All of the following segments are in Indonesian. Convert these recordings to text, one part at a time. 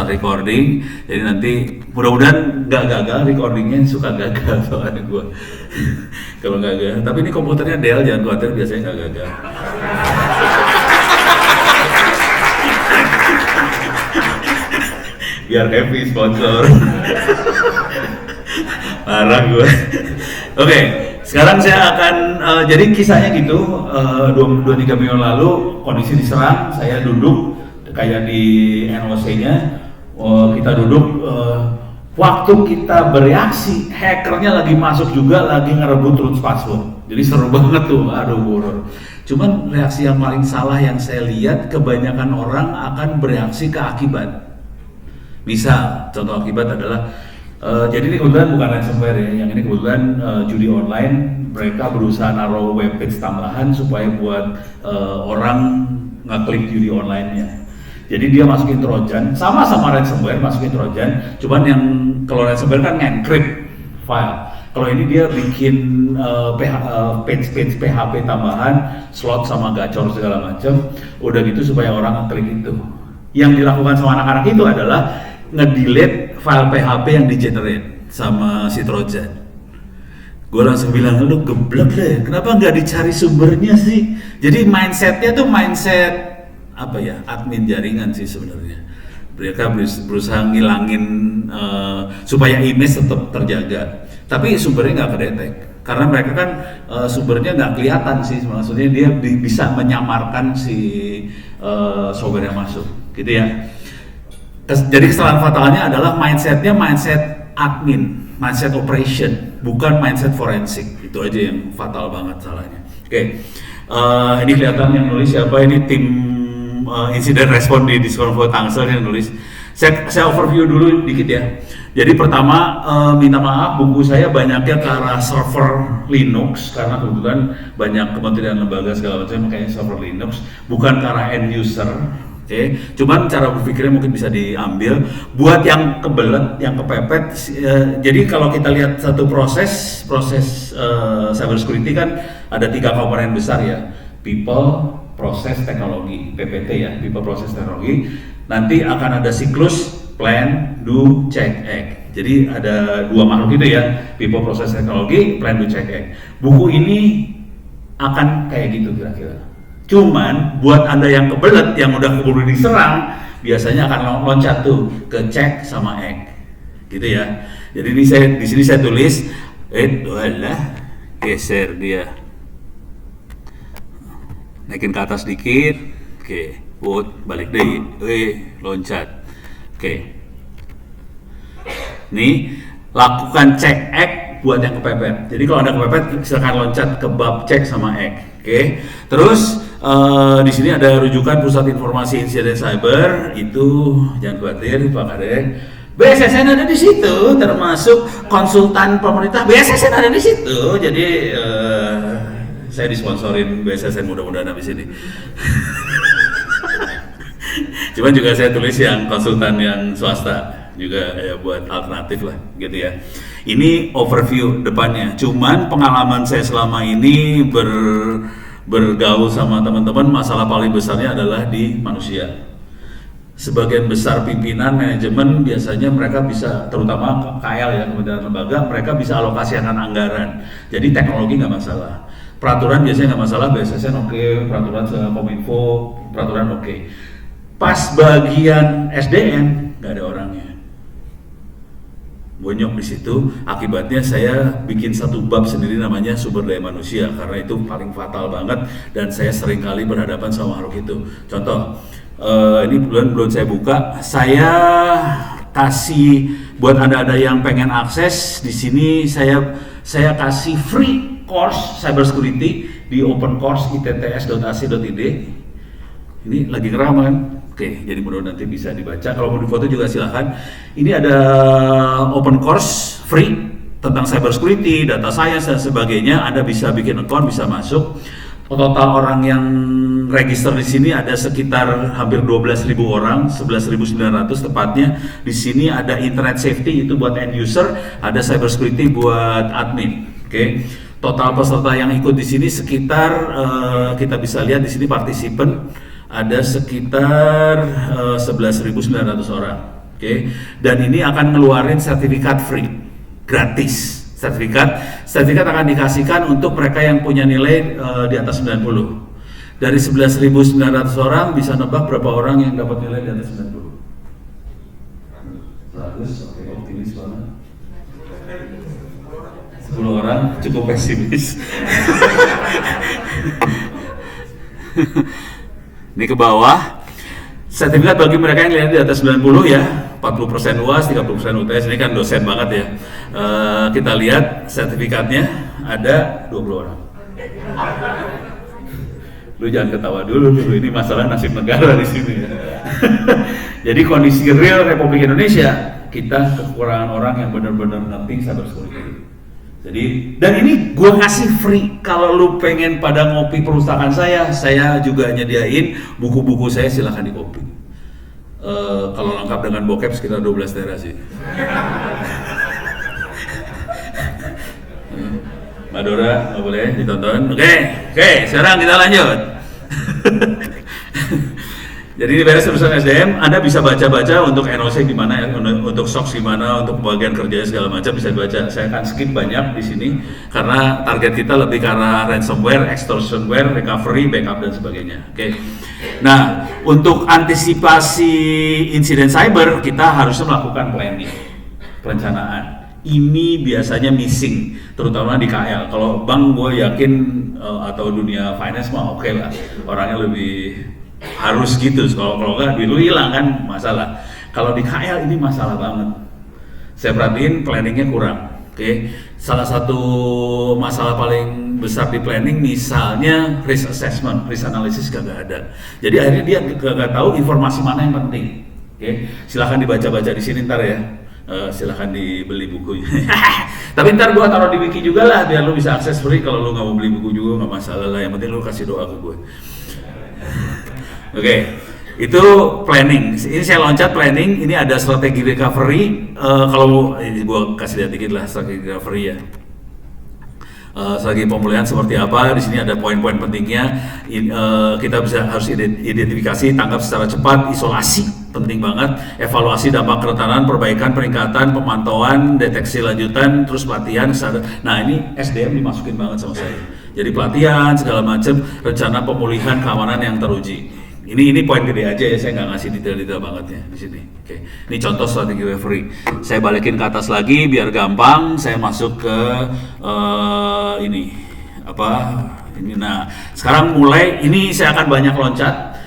start recording. Jadi nanti mudah-mudahan nggak gagal recordingnya, suka gagal soalnya gue kalau gagal. Tapi ini komputernya Dell, jangan khawatir, biasanya nggak gagal. Biar happy sponsor. Parah gue. Oke, sekarang saya akan jadi kisahnya gitu. 2-3 minggu lalu kondisi diserang, saya duduk kayak di NOC-nya. Kita duduk, waktu kita bereaksi, hackernya lagi masuk juga, lagi ngerebut root password. Jadi seru banget tuh, aduh horor. Cuman reaksi yang paling salah yang saya lihat, kebanyakan orang akan bereaksi ke akibat. Misal, contoh akibat adalah jadi ini kebetulan bukan ransomware ya, yang ini kebetulan judi online. Mereka berusaha naruh webpage tambahan supaya buat orang ngeklik judi online-nya. Jadi dia masukin trojan, sama-sama ransomware masukin trojan, cuman yang kalau ransomware kan nge-encrypt file. Kalau ini dia bikin page PHP tambahan, slot sama gacor segala macam, udah gitu supaya orang ngeklik itu. Yang dilakukan sama anak-anak itu adalah nge-delete file PHP yang di-generate sama si trojan. Gue langsung bilang, lu geblek deh, kenapa nggak dicari sumbernya sih? Jadi mindsetnya tuh mindset apa ya, admin jaringan sih sebenarnya. Mereka berusaha ngilangin supaya image tetap terjaga, tapi sumbernya nggak kedetek. Karena mereka kan sumbernya nggak kelihatan sih, maksudnya dia bisa menyamarkan si software yang masuk, gitu ya. Jadi kesalahan fatalnya adalah mindsetnya mindset admin, mindset operation, bukan mindset forensik. Itu aja yang fatal banget salahnya. Oke, ini kelihatan yang nulis siapa, ini tim insiden respon di Discover Tangsel yang nulis. Saya overview dulu dikit ya. Jadi pertama minta maaf, buku saya banyaknya ke arah server Linux karena kebetulan banyak kementerian lembaga segala macam makanya server Linux, bukan ke arah end user. Oke, cuman cara berpikirnya mungkin bisa diambil buat yang kebelet, yang kepepet. Jadi kalau kita lihat satu proses cyber security kan ada 3 komponen besar ya, people, proses, teknologi, PPT ya, people, proses, teknologi. Nanti akan ada siklus plan, do, check, act. Jadi ada 2 makhluk itu ya, people, proses, teknologi, plan, do, check, act. Buku ini akan kayak gitu kira-kira. Cuman buat Anda yang kebelet, yang udah keburu diserang, biasanya akan loncat tuh ke check sama act, gitu ya. Jadi di sini saya tulis, geser dia, naikin ke atas dikit, oke, balik deh, loncat, oke. Nih lakukan check act buat yang kepepet. Jadi kalau Anda kepepet, silakan loncat ke bab check sama act, oke. Terus di sini ada rujukan Pusat Informasi Insiden Cyber, itu jangan khawatir Pak Kadek. BSSN ada di situ, termasuk konsultan pemerintah BSSN ada di situ. Jadi saya disponsorin BSSN mudah-mudahan habis ini. Cuman juga saya tulis yang konsultan yang swasta juga ya buat alternatif lah gitu ya. Ini overview depannya. Cuman pengalaman saya selama ini bergaul sama teman-teman, masalah paling besarnya adalah di manusia. Sebagian besar pimpinan manajemen biasanya mereka bisa, terutama KL ya, kementerian lembaga, mereka bisa alokasikan anggaran. Jadi teknologi nggak masalah, peraturan biasanya nggak masalah, BSSN oke, peraturan Kominfo, peraturan oke. Pas bagian SDM nggak ada orangnya. Bonyok di situ, akibatnya saya bikin satu bab sendiri namanya sumber daya manusia karena itu paling fatal banget dan saya sering kali berhadapan sama makhluk itu. Contoh, ini belum saya buka, saya kasih buat Anda yang pengen akses di sini saya kasih free course cyber security di open course itts.ac.id. Ini lagi keraman. Oke, jadi mudah-mudahan nanti bisa dibaca. Kalau mau difoto juga silahkan. Ini ada open course free tentang cyber security, data science dan sebagainya. Anda bisa bikin account, bisa masuk. Total orang yang register di sini ada sekitar hampir 12.000 orang, 11.900 tepatnya. Di sini ada internet safety itu buat end user, ada cyber security buat admin. Oke. Total peserta yang ikut di sini sekitar kita bisa lihat di sini partisipan ada sekitar 11.900 orang. Oke. Dan ini akan ngeluarin sertifikat free, gratis. Sertifikat akan dikasihkan untuk mereka yang punya nilai di atas 90. Dari 11.900 orang bisa nebak berapa orang yang dapat nilai di atas 90? 100, oke, optimis banget. 10 orang, cukup pesimis. Ini ke bawah. Sertifikat bagi mereka yang nilai di atas 90 ya, 40% UAS, 30% UTS. Ini kan dosen banget ya. Kita lihat sertifikatnya ada 20 orang. Lu jangan ketawa dulu, ini masalah nasib negara di sini ya. Jadi kondisi real Republik Indonesia, kita kekurangan orang yang benar-benar ngerti cybersecurity. Jadi, dan ini gua kasih free. Kalau lu pengen pada ngopi perpustakaan saya juga nyediain buku-buku saya, silahkan dikopi. Kalau lengkap dengan bokep sekitar 12 tera sih. Madora nggak boleh ditonton. Oke, sekarang kita lanjut. Jadi ini beres urusan SDM. Anda bisa baca-baca untuk NOC gimana ya, untuk SOX gimana, untuk pembagian kerjanya segala macam bisa dibaca. Saya akan skip banyak di sini karena target kita lebih ke arah ransomware, extortionware, recovery, backup dan sebagainya. Oke. Nah, untuk antisipasi insiden cyber kita harusnya melakukan planning, perencanaan. Ini biasanya missing, terutama di KL. Kalau bank gue yakin atau dunia finance mah oke lah, orangnya lebih harus gitu. Kalau nggak duit lu hilang kan masalah. Kalau di KL ini masalah banget. Saya perhatiin planningnya kurang. Oke. Salah satu masalah paling besar di planning misalnya risk assessment, risk analysis kagak ada. Jadi akhirnya dia kagak tahu informasi mana yang penting. Oke. Silahkan dibaca-baca di sini ntar ya. Silahkan dibeli bukunya. Tapi ntar gua taruh di wiki juga lah biar lu bisa akses free. Kalau lu nggak mau beli buku juga nggak masalah lah. Yang penting lu kasih doa ke gue. Oke, itu planning. Ini saya loncat planning. Ini ada strategi recovery. Kalau ini gua kasih lihat dikit lah strategi recovery ya. Strategi pemulihan seperti apa? Di sini ada poin-poin pentingnya. Kita harus identifikasi, tangkap secara cepat, isolasi penting banget, evaluasi dampak kerentanan, perbaikan, peningkatan, pemantauan, deteksi lanjutan, terus pelatihan. Nah ini SDM dimasukin banget sama saya. Jadi pelatihan segala macam, rencana pemulihan keamanan yang teruji. Ini poin gede aja ya, saya nggak ngasih detail-detail banget ya di sini. Oke, ini contoh strategi recovery. Saya balikin ke atas lagi biar gampang. Saya masuk ke ini apa? Ini. Nah, sekarang mulai ini saya akan banyak loncat.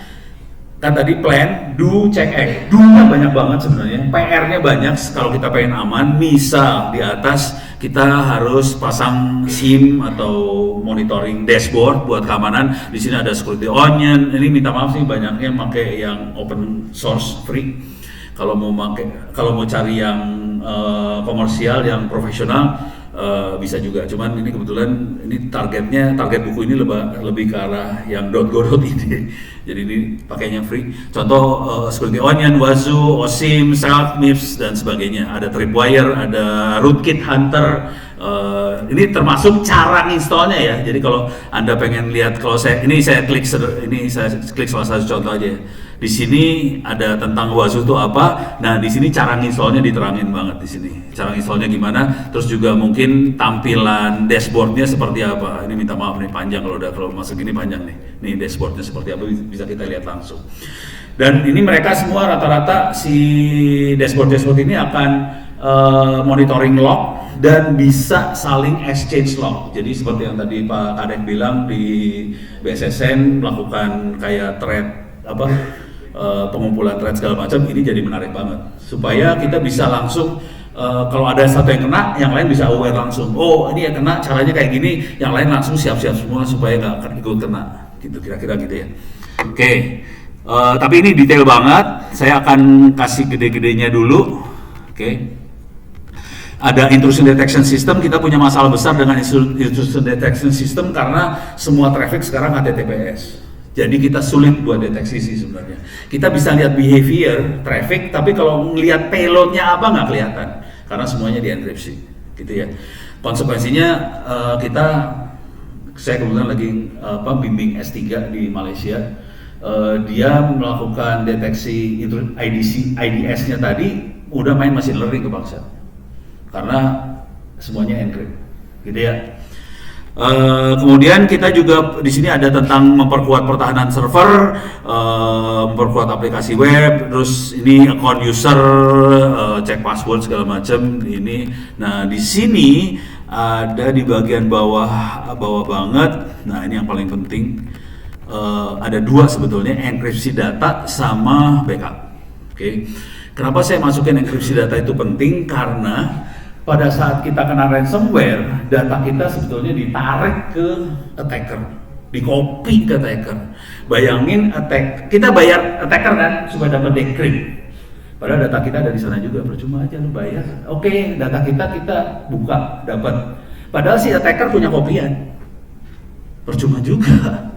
Kan tadi plan, do, check, act. Do-nya banyak banget sebenarnya. PR-nya banyak kalau kita pengen aman. Misal di atas kita harus pasang SIM atau monitoring dashboard buat keamanan. Di sini ada security onion. Ini minta maaf sih banyaknya pakai yang open source free. Kalau mau cari yang komersial, yang profesional bisa juga. Cuman ini kebetulan ini target buku ini lebih ke arah yang .go.id. Jadi ini pakainya free. Contoh security onion, Wazoo, OSIM, Self, MIPS dan sebagainya. Ada Tripwire, ada Rootkit Hunter. Ini termasuk cara installnya ya. Jadi kalau Anda pengen lihat, kalau saya klik salah satu contoh aja. Di sini ada tentang Wazoo itu apa. Nah, di sini cara installnya diterangin banget di sini. Cara installnya gimana? Terus juga mungkin tampilan dashboardnya seperti apa. Ini minta maaf nih panjang kalau masuk gini panjang nih. Nih dashboardnya seperti apa bisa kita lihat langsung. Dan ini mereka semua rata-rata si dashboard ini akan monitoring log dan bisa saling exchange log. Jadi seperti yang tadi Pak Kadek bilang di BSSN melakukan kayak thread pengumpulan thread segala macam, ini jadi menarik banget supaya kita bisa langsung kalau ada satu yang kena, yang lain bisa aware langsung. Oh ini yang kena, caranya kayak gini, yang lain langsung siap-siap semua supaya nggak ikut kena, gitu kira-kira gitu ya. Oke. Tapi ini detail banget. Saya akan kasih gede-gedenya dulu. Oke. Ada intrusion detection system. Kita punya masalah besar dengan intrusion detection system karena semua traffic sekarang HTTPS. Jadi kita sulit buat deteksi sih sebenarnya. Kita bisa lihat behavior traffic, tapi kalau ngelihat payloadnya apa nggak kelihatan karena semuanya dienkripsi, gitu ya. Konsekuensinya saya kebetulan lagi bimbing S3 di Malaysia. dia melakukan deteksi IDS-nya tadi udah main machine learning kebangsa, karena semuanya encrypt, gitu ya. Kemudian kita juga di sini ada tentang memperkuat pertahanan server, memperkuat aplikasi web, terus ini account user, cek password segala macam ini. Nah di sini ada di bagian bawah banget. Nah ini yang paling penting. Ada dua sebetulnya, enkripsi data sama backup. Oke. Kenapa saya masukin enkripsi data itu penting? Karena pada saat kita kena ransomware, data kita sebetulnya ditarik ke attacker, di-copy ke attacker. Bayangin kita bayar attacker kan supaya dapat decrypt. Padahal data kita ada di sana juga, percuma aja lu bayar. Oke, data kita buka, dapat. Padahal si attacker punya kopian. Percuma juga.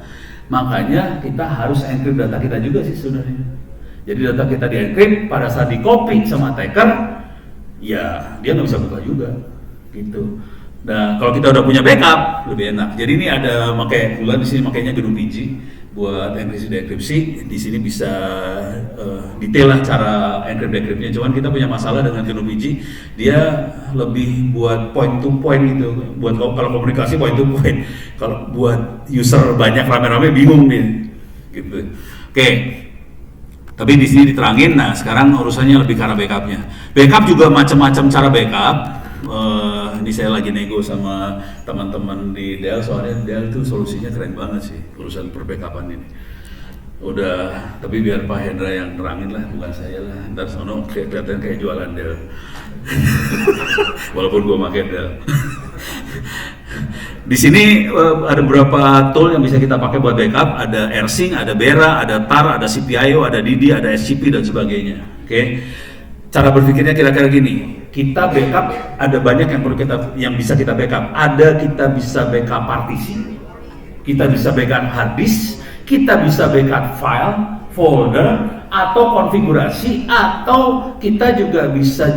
Makanya kita harus encrypt data kita juga sih sebenarnya. Jadi data kita di-encrypt, pada saat di-copy sama attacker, ya dia nggak bisa buka juga, gitu. Nah kalau kita udah punya backup lebih enak. Jadi ini ada bulan di sini makanya GNU-PG buat enkripsi dekripsi. Di sini bisa detail lah cara encrypt dekriptnya. Cuman kita punya masalah dengan GNU-PG, dia lebih buat point to point gitu. Buat kalau komunikasi point to point. Kalau buat user banyak rame-rame bingung nih, gitu. Oke. Tapi di sini diterangin. Nah sekarang urusannya lebih karena backupnya. Backup juga macam-macam cara backup. Ini saya lagi nego sama teman-teman di Dell, soalnya Dell tuh solusinya keren banget sih urusan perbackupan ini. Udah, tapi biar Pak Hendra yang terangin lah, bukan saya lah. Ntar sono kelihatan kayak jualan Dell. Walaupun gua pakai Dell. Di sini ada beberapa tool yang bisa kita pakai buat backup. Ada AirSync, ada Bera, ada TAR, ada CPIO, ada Didi, ada SCP dan sebagainya. Oke. Cara berpikirnya kira-kira gini. Kita backup ada banyak yang bisa kita backup. Ada kita bisa backup partisi, kita bisa backup hard disk, kita bisa backup file, folder, atau konfigurasi, atau kita juga bisa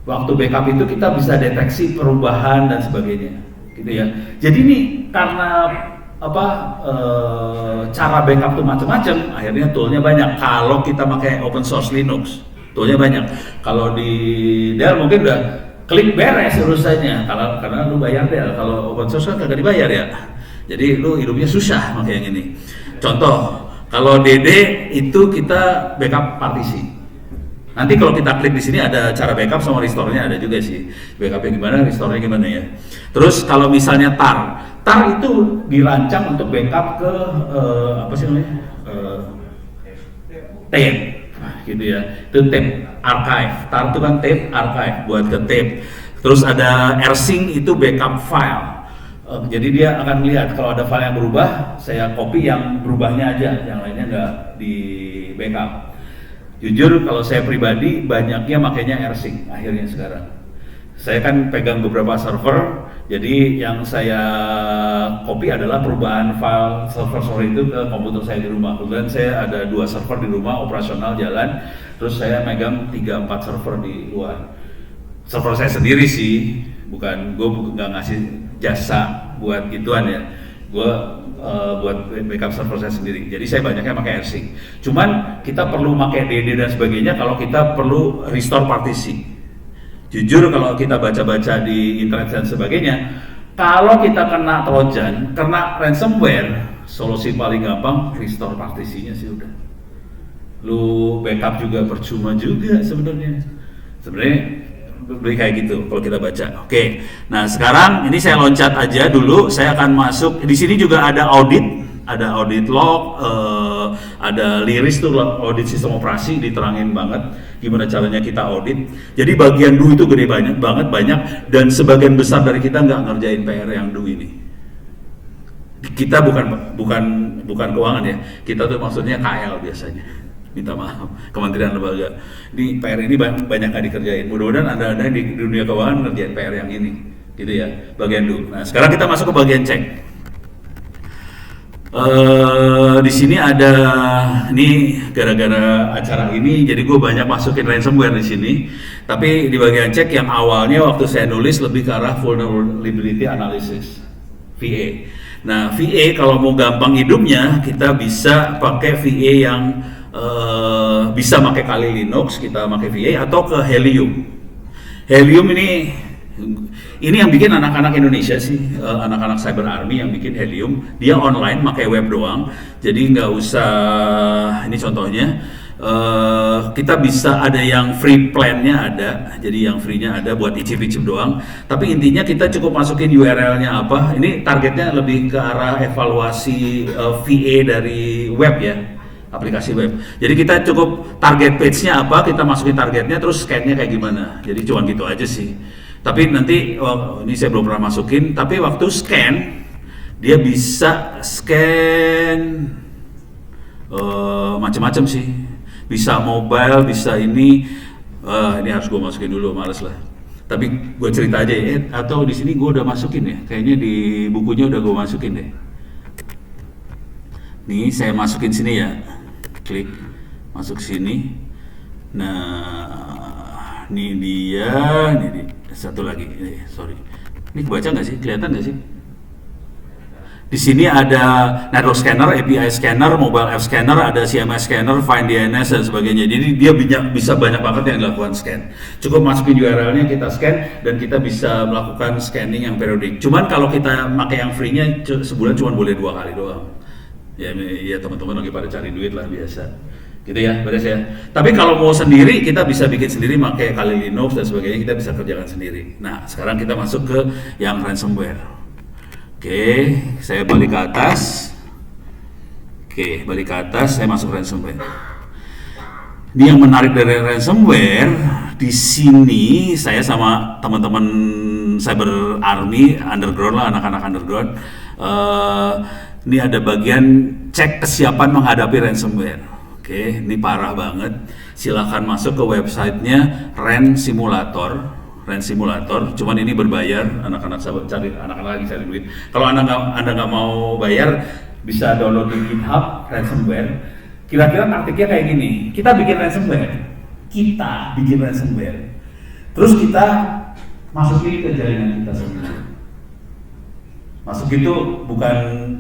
waktu backup itu kita bisa deteksi perubahan dan sebagainya, gitu ya. Jadi ini karena cara backup tuh macam-macam, akhirnya toolnya banyak. Kalau kita pakai open source Linux, toolnya banyak. Kalau di Dell mungkin udah klik beres urusannya, karena lu bayar Dell. Kalau open source kan kagak dibayar ya, jadi lu hidupnya susah pakai yang ini. Contoh, kalau DD itu kita backup partisi. Nanti kalau kita klik di sini ada cara backup sama restore-nya ada juga sih. Backupnya gimana, restore-nya gimana ya. Terus kalau misalnya TAR itu dirancang untuk backup ke tape, gitu ya. Itu tape archive. TAR itu kan tape archive buat ke tape. Terus ada AirSync itu backup file. Jadi dia akan melihat kalau ada file yang berubah, saya copy yang berubahnya aja, yang lainnya nggak di backup. Jujur kalau saya pribadi banyaknya makanya AirSync akhirnya sekarang. Saya kan pegang beberapa server, jadi yang saya copy adalah perubahan file server itu ke komputer saya di rumah. Kemudian saya ada 2 server di rumah operasional jalan, terus saya megang 3-4 server di luar. Server saya sendiri sih, gue nggak ngasih jasa buat gituan ya. Gue buat backup server saya sendiri. Jadi saya banyaknya pakai AirSync. Cuman kita perlu pakai DD dan sebagainya kalau kita perlu restore partisi. Jujur kalau kita baca-baca di internet dan sebagainya, kalau kita kena trojan, kena ransomware, solusi paling gampang restore partisinya sih udah. Lu backup juga percuma juga sebenarnya. Beli kayak gitu kalau kita baca. Oke. Nah, sekarang ini saya loncat aja dulu. Saya akan masuk. Di sini juga ada audit log, ada liris tuh audit sistem operasi, diterangin banget gimana caranya kita audit. Jadi bagian do itu gede banget dan sebagian besar dari kita nggak ngerjain PR yang do ini. Kita bukan keuangan ya. Kita tuh maksudnya KL biasanya. Minta maaf, Kementerian Lembaga. Ini PR ini banyak nggak dikerjain. Mudah-mudahan ada di dunia keuangan ngerjain PR yang ini, gitu ya, bagian do. Nah, sekarang kita masuk ke bagian cek. Di sini ada, ini gara-gara acara ini, jadi gue banyak masukin ransomware di sini. Tapi di bagian cek yang awalnya waktu saya nulis lebih ke arah vulnerability analysis, VA. Nah, VA kalau mau gampang hidupnya, kita bisa pakai VA yang bisa pakai Kali Linux, kita pakai VA atau ke Helium. Helium ini yang bikin anak-anak Indonesia sih, anak-anak Cyber Army yang bikin Helium. Dia online, pakai web doang, jadi nggak usah. Ini contohnya, kita bisa ada yang free plan-nya ada, jadi yang free-nya ada buat icip-icip doang. Tapi intinya kita cukup masukin URL-nya apa. Ini targetnya lebih ke arah evaluasi VA dari web ya, aplikasi web. Jadi kita cukup target page-nya apa, kita masukin targetnya, terus scan-nya kayak gimana. Jadi cuma gitu aja sih. Tapi nanti, ini saya belum pernah masukin, tapi waktu scan, dia bisa scan macam-macam sih. Bisa mobile, bisa ini harus gue masukin dulu, males lah. Tapi gue cerita aja ya, atau di sini gue udah masukin ya, kayaknya di bukunya udah gue masukin deh. Nih saya masukin sini ya, klik masuk sini. Nah, ini dia, satu lagi, sorry. Ini kebaca nggak sih? Kelihatan nggak sih? Di sini ada network scanner, API scanner, mobile app scanner, ada CMS scanner, find DNS dan sebagainya. Jadi dia bisa banyak banget yang dilakukan scan. Cukup masukin URL-nya, kita scan, dan kita bisa melakukan scanning yang periodik. Cuman kalau kita pakai yang free-nya sebulan cuma boleh 2 kali doang. Ya teman-teman lagi pada cari duit lah biasa. Gitu ya, beres ya. Tapi kalau mau sendiri, kita bisa bikin sendiri, pakai Kali Linux dan sebagainya, kita bisa kerjakan sendiri. Nah, sekarang kita masuk ke yang ransomware. Oke, saya balik ke atas. Oke, balik ke atas, saya masuk ransomware. Ini yang menarik dari ransomware, di sini saya sama teman-teman Cyber Army, underground lah, anak-anak underground. Ini ada bagian cek kesiapan menghadapi ransomware. Oke, ini parah banget. Silahkan masuk ke websitenya Ren Simulator. Cuman ini berbayar. Anak-anak lagi cari duit. Kalau anda nggak mau bayar, bisa download di GitHub ransomware. Kira-kira taktiknya kayak gini. Kita bikin ransomware. Terus kita masukin ke jaringan kita sendiri.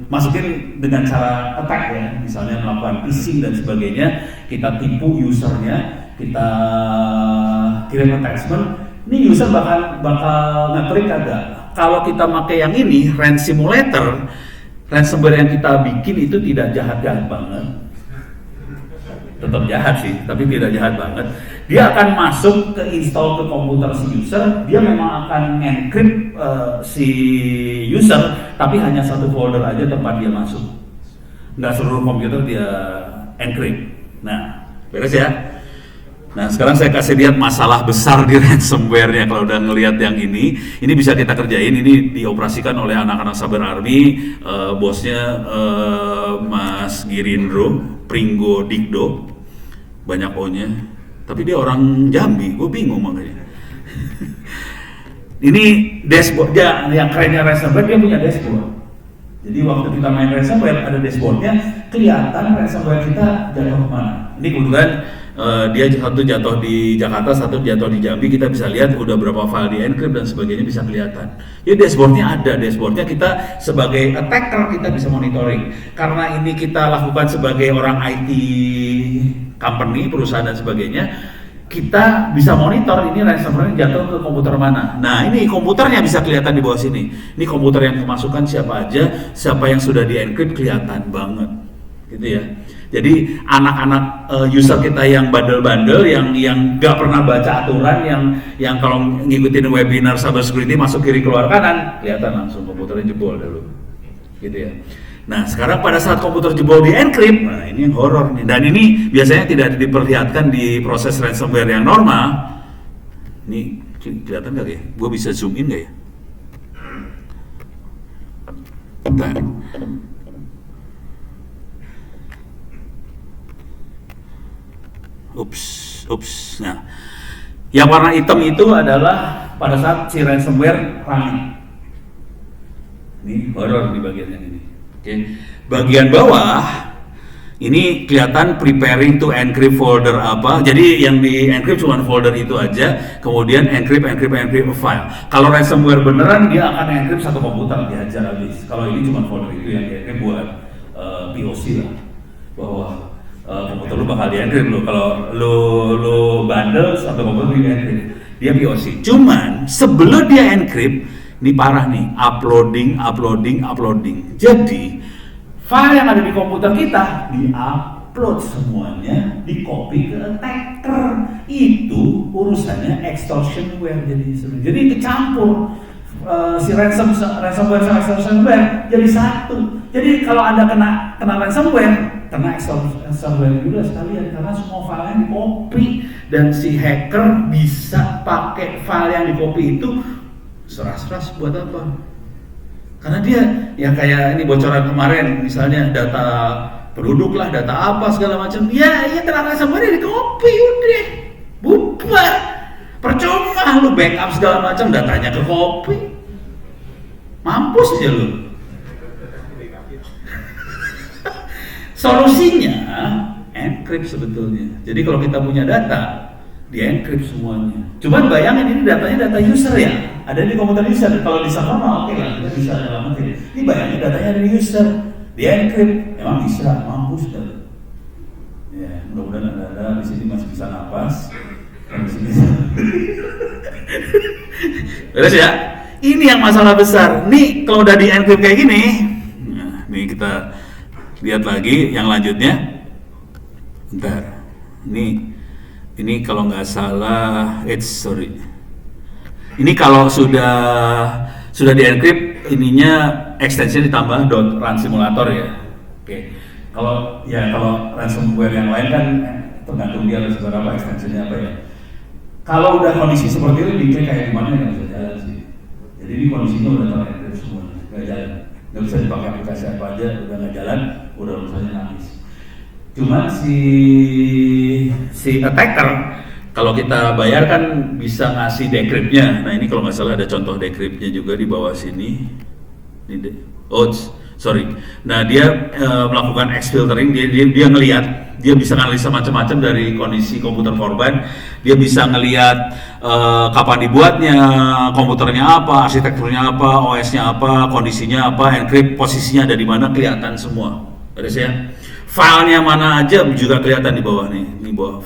Masukin dengan cara attack ya, misalnya melakukan phishing dan sebagainya, kita tipu usernya, kita kirim attachment, ini user bakal nge-klik kagak. Kalau kita pakai yang ini, ransomware yang kita bikin itu tidak jahat-jahat banget. Tetap jahat sih, tapi tidak jahat banget. Dia akan masuk ke install ke komputer si user, dia memang akan encrypt si user, tapi hanya satu folder aja tempat dia masuk. Nggak seluruh komputer dia encrypt. Nah, beres ya. Nah, sekarang saya kasih lihat masalah besar di ransomware-nya. Kalau udah ngelihat yang ini bisa kita kerjain. Ini dioperasikan oleh anak-anak Cyber Army, bosnya Mas Girindro Pringgo Dikdo, banyak O-nya. Tapi dia orang Jambi, gue bingung makanya. Ini dashboardnya, yang kerennya ransomware, dia punya dashboard. Jadi waktu kita main ransomware, ada dashboardnya, kelihatan ransomware kita jatuh kemana. Ini kebetulan dia satu jatuh di Jakarta, satu jatuh di Jambi. Kita bisa lihat udah berapa file di encrypt dan sebagainya, bisa kelihatan. Ya dashboardnya ada, kita sebagai attacker kita bisa monitoring. Karena ini kita lakukan sebagai orang IT company, perusahaan dan sebagainya, kita bisa monitor ini ransomware jatuh ke komputer mana. Nah, ini komputernya bisa kelihatan di bawah sini. Ini komputer yang kemasukan siapa aja, siapa yang sudah di encrypt, kelihatan banget, gitu ya. Jadi anak-anak user kita yang bandel-bandel, yang nggak pernah baca aturan, yang kalau ngikutin webinar cyber security masuk kiri keluar kanan, kelihatan langsung komputernya jebol dulu, gitu ya. Nah, sekarang pada saat komputer jebol di encrypt, nah ini yang horor nih. Dan ini biasanya tidak diperlihatkan di proses ransomware yang normal. Ini kelihatan nggak ya? Gue bisa zoom in nggak ya? Bentar. Ups. Nah, yang warna hitam itu adalah pada saat si ransomware running. Ini horor di bagian yang ini. Oke. Bagian bawah Ini kelihatan preparing to encrypt folder apa. Jadi yang di encrypt cuma folder itu aja, kemudian encrypt file. Kalau ransomware beneran dia akan encrypt satu komputer dihajar habis. Kalau ini cuma folder itu yang di encrypt buat POC lah, bahwa komputer lu bakal di encrypt lu. Kalau lu bandel satu komputer di encrypt, dia POC. Cuman sebelum dia encrypt, ini parah nih, uploading. Jadi file yang ada di komputer kita di-upload semuanya, di-copy ke attacker. Itu urusannya extortionware jadi kecampur. Si ransomware sama extortionware jadi satu. Jadi kalau Anda kena ransomware, kena extortionware juga sekalian, karena semua filenya di-copy dan si hacker bisa pakai file yang di-copy itu seras-seras buat apa? Karena dia yang kayak ini bocoran kemarin, misalnya data penduduk lah, data apa segala macam, ya kena ransomware di copy udah bubar, percuma lu backup segala macam, datanya ke copy, mampus aja lu. Solusinya encrypt sebetulnya. Jadi kalau kita punya data, di encrypt semuanya. Cuman bayangin ini datanya data user ya, ada di komputer user. Kalau di server oke lah, kita bisa nyelamatin. Ini bayangin datanya dari user, di encrypt, emang bisa, mampus kan? Ya, mudah-mudahan ada di sini masih bisa napas. Di sini. Beres ya? Ini yang masalah besar. Nih kalau udah di encrypt kayak gini, nah, nih kita lihat lagi yang lanjutnya. Bentar, ini kalau nggak salah, ini kalau sudah di encrypt, ininya extension ditambah .run simulator ya. Oke. Kalau ransomware yang lain kan tergantung dia harus berapa extensionnya apa ya. Kalau udah kondisi seperti itu, diklik kayak gimana nggak bisa jalan sih. Jadi ini kondisinya udah ter-encrypt semua, nggak jalan. Nggak bisa dipakai aplikasi apa aja, udah nggak jalan, udah urusannya nangis. Cuman si attacker kalau kita bayar kan bisa ngasih decryptnya. Nah ini kalau nggak salah ada contoh decryptnya juga di bawah sini. Nah dia melakukan X-filtering, dia ngelihat, dia bisa analisa macam-macam dari kondisi komputer korban. Dia bisa ngelihat kapan dibuatnya, komputernya apa, arsitekturnya apa, OS-nya apa, kondisinya apa, encrypt, posisinya ada di mana, kelihatan semua. Ada sih ya. Filenya mana aja juga kelihatan di bawah nih, di bawah.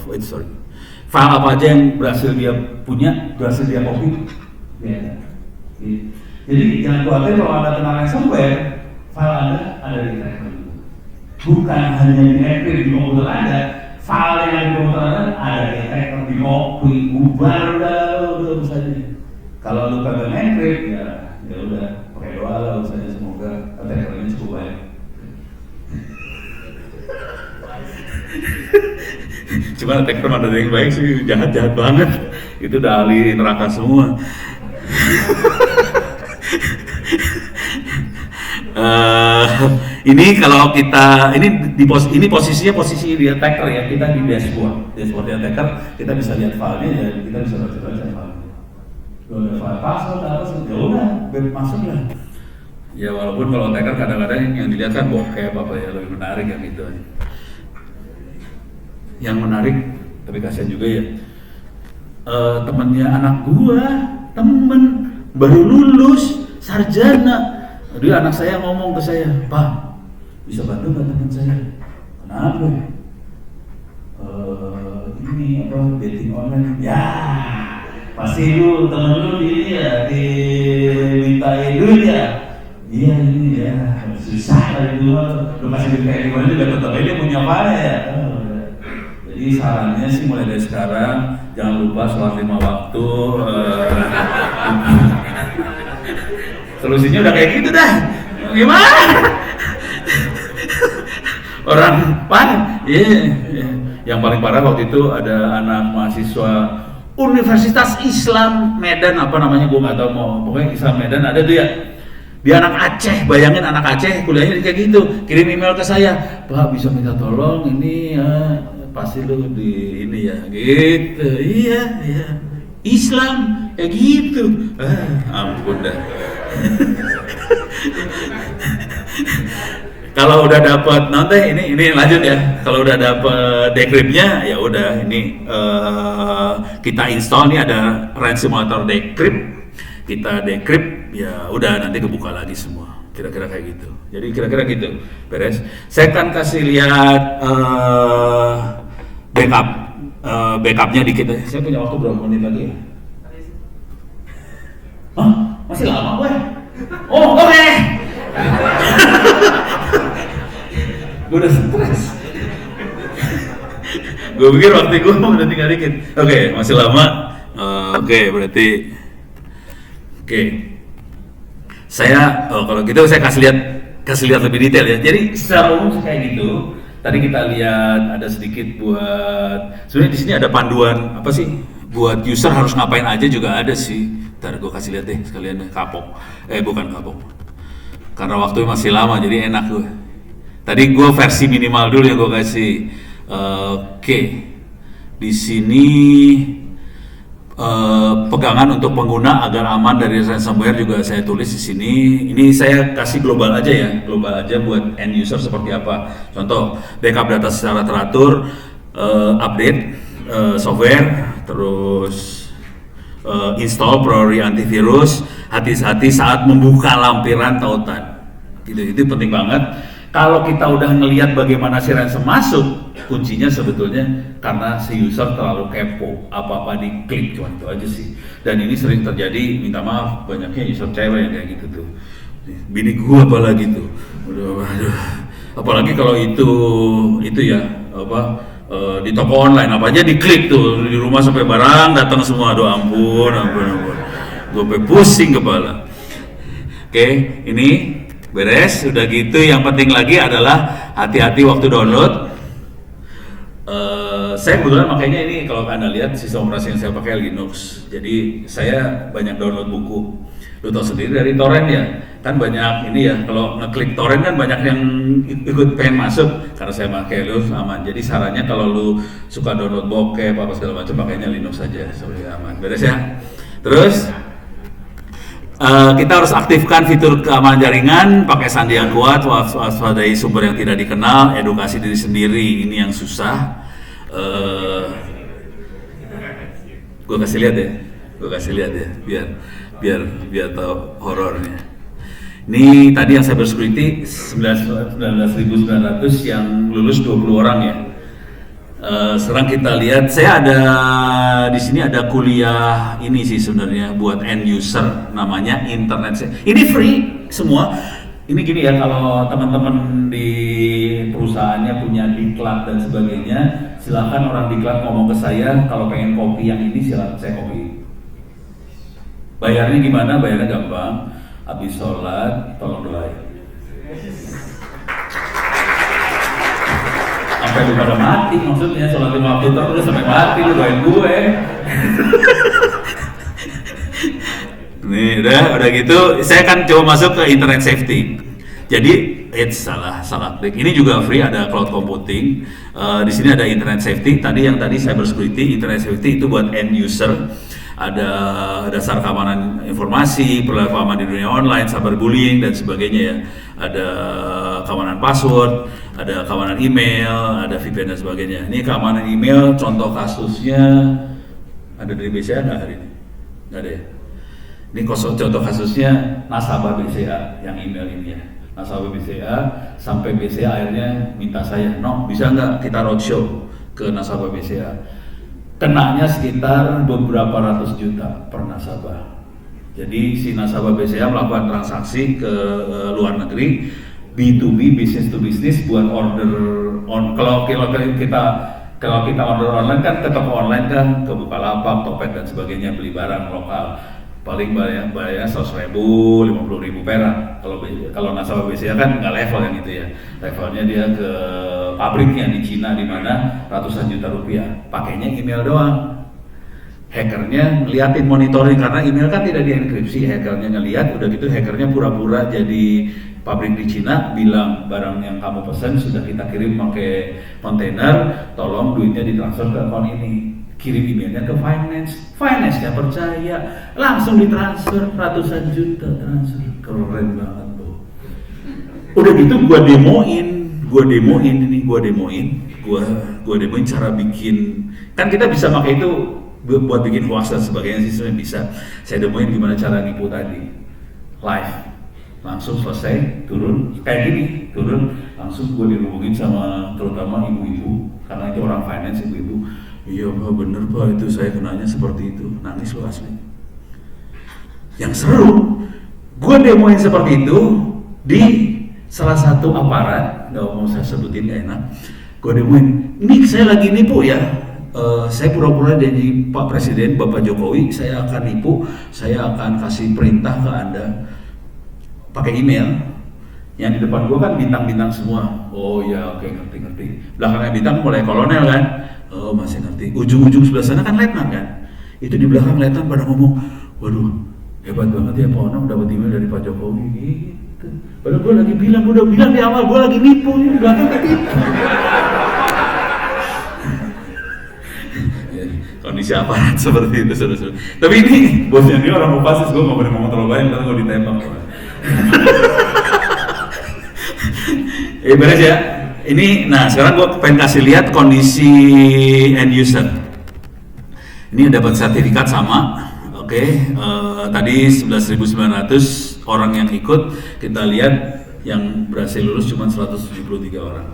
File apa aja yang berhasil dia punya, berhasil dia copy. Ya. Jadi jangan khawatir kalau Anda kena ransomware, file Anda ada di tracker. Bukan hanya di encrypt di komputer Anda, file yang ada di komputer Anda ada di tracker, di copy, bubar udah urusannya. Kalau lu kagak encrypt ya udah pakai doa lah urusannya, semoga trackernya cukup baik. Cuma attacker ada yang baik sih, jahat banget. Itu udah ahli neraka semua. Ini kalau kita ini posisinya posisi di attacker ya, kita di dashboard di attacker, kita bisa lihat filenya dan kita bisa baca filenya. Kalau ada file password ya udah masuk lah. Ya walaupun kalau attacker kadang-kadang yang dilihat kan bokep apa ya, lebih menarik yang itu aja. Yang menarik, tapi kasihan juga ya, temennya anak gua, temen baru lulus sarjana, dia anak saya ngomong ke saya, Pak, bisa bantu nggak teman saya? Kenapa? Ini apa, dating online? Ya, pasti lu temen lu ini ya, dimintain duit ya? Iya ini ya, susah lah itu, lu kasih duit kayak gimana juga tetap aja punya apa ya? Jadi sarannya sih mulai dari sekarang jangan lupa sholat 5 waktu. Solusinya udah kayak gitu dah. Gimana? Orang yang paling parah waktu itu ada anak mahasiswa Universitas Islam Medan, apa namanya gue nggak tahu, pokoknya Islam Medan ada tuh ya. Dia anak Aceh, bayangin anak Aceh kuliahnya kayak gitu, kirim email ke saya, Pak bisa minta tolong ini ya. Pasti lu di ini ya gitu, iya Islam ya gitu, ampun dah. Kalau udah dapat nanti ini lanjut ya. Kalau udah dapat decryptnya ya udah ini kita install nih ada Run Simulator Decrypt. Kita decrypt ya udah nanti kebuka lagi semua. Kira-kira kayak gitu. Jadi kira-kira gitu. Beres. Saya akan kasih lihat backupnya dikit. Saya punya waktu berapa menit lagi ya? Hah? Masih lama gue? Oh oke. Gue udah stres. Gue pikir waktu gue mau udah tinggal dikit. Oke, masih lama. Oke, berarti oke. Saya kalau gitu saya kasih lihat lebih detail ya. Jadi secara umum kayak gitu. Tadi kita lihat ada sedikit buat sebenarnya di sini ada panduan apa sih? Buat user harus ngapain aja juga ada sih. Ntar gue kasih lihat deh sekalian deh kapok. Bukan kapok. Karena waktu masih lama jadi enak gue. Tadi gue versi minimal dulu ya gue kasih. Oke. Di sini pegangan untuk pengguna agar aman dari ransomware juga saya tulis di sini. Ini saya kasih global aja ya, global aja buat end user seperti apa. Contoh, backup data secara teratur, update software, terus install priori antivirus, hati-hati saat membuka lampiran tautan. Itu penting banget. Kalau kita udah ngelihat bagaimana si ransom masuk, kuncinya sebetulnya karena si user terlalu kepo, apa-apa diklik, cuma itu aja sih. Dan ini sering terjadi, minta maaf, banyaknya user cewek yang kayak gitu tuh. Bini gua apalagi tuh, aduh. Apalagi kalau itu ya, di toko online, apa aja diklik tuh, di rumah sampai barang datang semua, aduh ampun. Gue pusing kepala. Oke, ini beres, udah gitu yang penting lagi adalah hati-hati waktu download. Saya kebetulan makanya ini kalau Anda lihat sistem operasi yang saya pakai Linux, jadi saya banyak download buku. Lu tahu sendiri dari torrent ya, kan banyak ini ya, kalau ngeklik torrent kan banyak yang ikut pengen masuk, karena saya pakai Linux aman. Jadi sarannya kalau lu suka download bokep apa segala macam pakainya Linux saja supaya aman. Beres ya. Terus kita harus aktifkan fitur keamanan jaringan, pakai sandi yang kuat, waspadai sumber yang tidak dikenal, edukasi diri sendiri, ini yang susah. Gue kasih lihat ya, biar tahu horornya. Ini tadi yang cybersecurity 19.900 yang lulus 20 orang ya. Sekarang kita lihat, saya ada di sini ada kuliah ini sih sebenarnya buat end user, namanya internet. Ini free semua. Ini gini ya, kalau teman-teman di perusahaannya punya diklat dan sebagainya, silakan orang diklat ngomong ke saya kalau pengen kopi yang ini silakan saya kopi. Bayarnya gimana? Bayarnya gampang. Habis sholat tolong doain. Sampai lu pada mati, maksudnya sholat 5 waktu terus sampai mati lu doain gue. Nih udah gitu, saya kan coba masuk ke internet safety. Jadi salah klik. Ini juga free, ada cloud computing. Di sini ada internet safety. Tadi cyber security, internet safety itu buat end user. Ada dasar keamanan informasi, perilaku aman di dunia online, cyberbullying dan sebagainya ya. Ada keamanan password, ada keamanan email, ada VPN dan sebagainya. Ini keamanan email, contoh kasusnya ada dari BCA nggak hari ini? Nggak ada ya? Ini contoh kasusnya nasabah BCA yang email ini ya. Nasabah BCA sampai BCA akhirnya minta saya, bisa nggak kita roadshow ke nasabah BCA? Kenanya sekitar beberapa ratus juta per nasabah. Jadi si nasabah BCA melakukan transaksi ke luar negeri, B2B, business to business, buat order kalau kita order online kan ke toko online kan, ke Bukalapak, Topet dan sebagainya, beli barang lokal. Paling bayar 100.000, 50.000 perak. Kalau nasabah BCA kan nggak level yang itu ya. Levelnya dia ke pabriknya di Cina di mana ratusan juta rupiah. Pakainya email doang. Hackernya ngeliatin monitoring karena email kan tidak dienkripsi. Hackernya ngeliat, udah gitu hackernya pura-pura jadi pabrik di Cina, bilang barang yang kamu pesan sudah kita kirim pakai kontainer, tolong duitnya ditransfer ke akun ini. Kirim emailnya ke finance nggak percaya, langsung ditransfer ratusan juta transfer, keren banget tuh. Udah gitu gua demoin cara bikin, kan kita bisa pakai itu buat bikin hoax dan sebagainya sih sebenarnya bisa. Saya demoin gimana cara nipu tadi live, langsung selesai turun kayak gini, turun langsung gue dihubungin sama terutama ibu-ibu karena itu orang finance, ibu-ibu, iya Pak bener Pak itu saya kenanya seperti itu, nangis lo asli. Yang seru gue demoin seperti itu di salah satu aparat, nggak mau saya sebutin gak enak. Gue demoin, ini saya lagi nipu ya. Saya pura-pura jadi Pak Presiden, Bapak Jokowi, saya akan nipu, saya akan kasih perintah ke Anda pakai email. Yang di depan gue kan bintang-bintang semua. Oh ya, oke, ngerti. Belakangnya bintang mulai kolonel kan. Oh masih ngerti. Ujung-ujung sebelah sana kan letnan kan. Itu di belakang letnan pada ngomong, waduh hebat banget ya Pak Onam dapat email dari Pak Jokowi gitu. Padahal gue lagi bilang, udah bilang di awal gue lagi nipu, di belakang gitu. Kondisi aparat seperti itu, saudara-saudara. Tapi ini bosnya dia orang Kopassus, gue nggak boleh ngomong terlalu banyak, ntar gue ditembak. Beres ya. Ini, nah sekarang gue pengen kasih lihat kondisi end user. Ini dapat sertifikat sama, oke. Tadi 11.900 orang yang ikut, kita lihat yang berhasil lulus cuma 173 orang.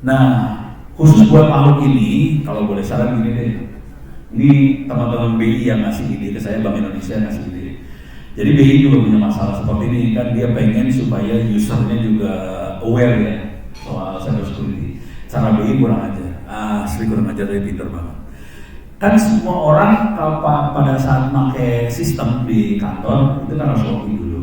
Nah, khusus buat tahun ini, kalau boleh saran gini deh, ini teman-teman BI yang ngasih ide ke saya, Bank Indonesia yang ngasih ide. Jadi BI juga punya masalah seperti ini, kan dia pengen supaya usernya juga aware ya soal cyber security. Cara BI kurang ajar, asli kurang ajar, dari pinter banget. Kan semua orang kalau pada saat pakai sistem di kantor itu kan harus login dulu.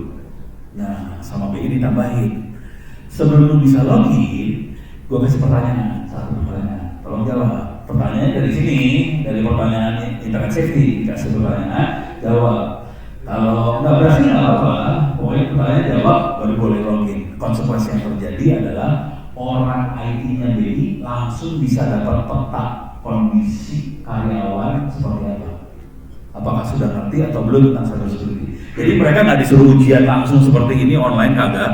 Nah, sama BI ditambahin, sebelum lu bisa login, gue kasih pertanyaan, satu pertanyaan, tolong jawab. Pertanyaannya dari sini, dari pertanyaan internet safety, dikasih pertanyaan, jawab. Kalau nggak berhasil nggak apa-apa, pokoknya pertanyaan jawab, baru boleh login. Konsekuensi yang terjadi adalah orang IT-nya BI langsung bisa dapat peta kondisi karyawan seperti apa. Apakah sudah ngerti atau belum tentang cyber security. Jadi mereka nggak disuruh ujian langsung seperti ini online, kagak.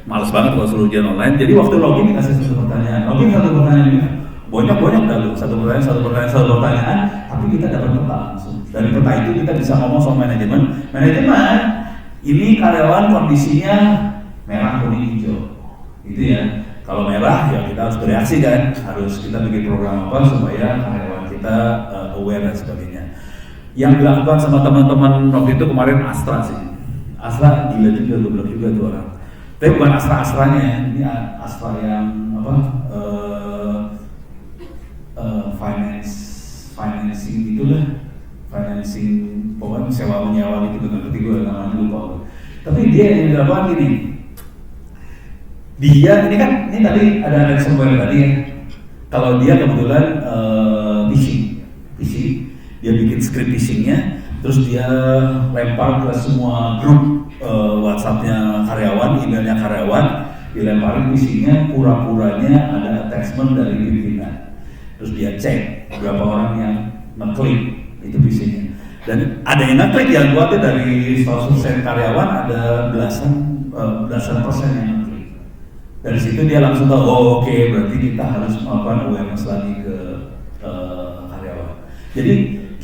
Males banget kalau suruh ujian online. Jadi waktu login dikasih satu pertanyaan. Login satu pertanyaan ini. Banyak dah lu. Satu pertanyaan. Tapi kita dapat peta langsung. Dari peta itu kita bisa ngomong soal manajemen. Ini karyawan kondisinya merah, kuning, hijau. Gitu ya. Kalau merah ya kita harus bereaksi kan. Harus kita bikin program apa supaya karyawan kita aware dan sebagainya. Yang dilakukan sama teman-teman waktu itu kemarin Astra sih. Astra gila juga, goblok juga tuh orang. Tapi bukan Astra-Astranya ya, ini Astra yang apa? Financing gitulah, financing pokoknya sewa menyewa gitu, nggak ngerti gue namanya lupa. Tapi dia yang dilakukan gini, dia ini tadi ada ransomware tadi ya. Kalau dia kebetulan phishing, dia bikin script phishingnya, terus dia lempar ke semua grup WhatsApp-nya karyawan, emailnya karyawan, dilemparin phishingnya, pura-puranya ada attachment dari pimpinan. Terus dia cek berapa orang yang ngeklik itu phishingnya. Dan ada yang ngeklik, yang kuatnya dari 100% karyawan ada belasan persen yang ngeklik. Dari situ dia langsung tahu, oh oke, berarti kita harus melakukan awareness lagi ke karyawan. Jadi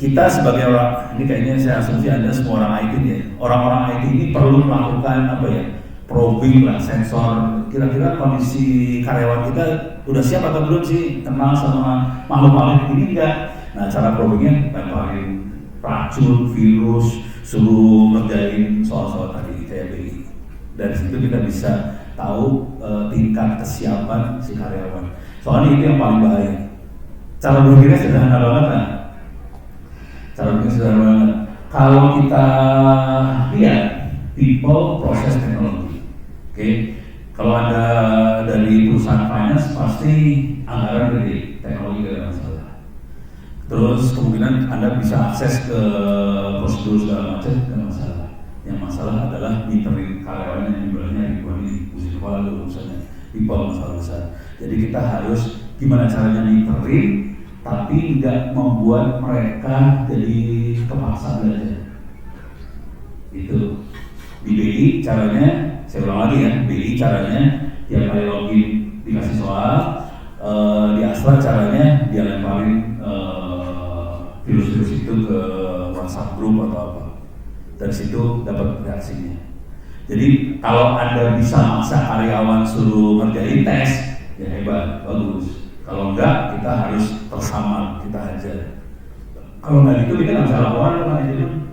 kita sebagai orang, ini kayaknya saya asumsi Anda semua orang IT ya. Orang-orang IT ini perlu melakukan apa ya? Probing lah, sensor. Kira-kira kondisi karyawan kita udah siap atau belum sih kenal sama makhluk-makhluk ini enggak? Nah, cara probingnya lemparin racun, virus, suruh ngerjain soal-soal tadi kayak BI. Dari situ kita bisa tahu tingkat kesiapan si karyawan. Soalnya itu yang paling bahaya. Cara berpikirnya sederhana banget kan? Kalau kita lihat people, proses, teknologi, oke? Kalau Anda dari perusahaan finance pasti anggaran gede, teknologi gak ada masalah. Terus kemungkinan Anda bisa akses ke prosedur segala macam, gak masalah. Yang masalah adalah meterin karyawan yang jumlahnya ribuan ini, pusing kepala dulu misalnya, people masalah besar. Jadi kita harus gimana caranya meterin, tapi nggak membuat mereka jadi kepaksa belajar. Itu di BI caranya Saya ulang lagi ya, BI caranya tiap kali login dikasih soal, di Astra caranya dia lemparin virus-virus itu ke WhatsApp group atau apa. Dari situ dapat reaksinya. Jadi kalau Anda bisa maksa karyawan suruh ngerjain tes, ya hebat, bagus. Kalau enggak, kita harus tersamar, kita ajar. Kalau nggak gitu kita nggak bisa laporan ke manajemen.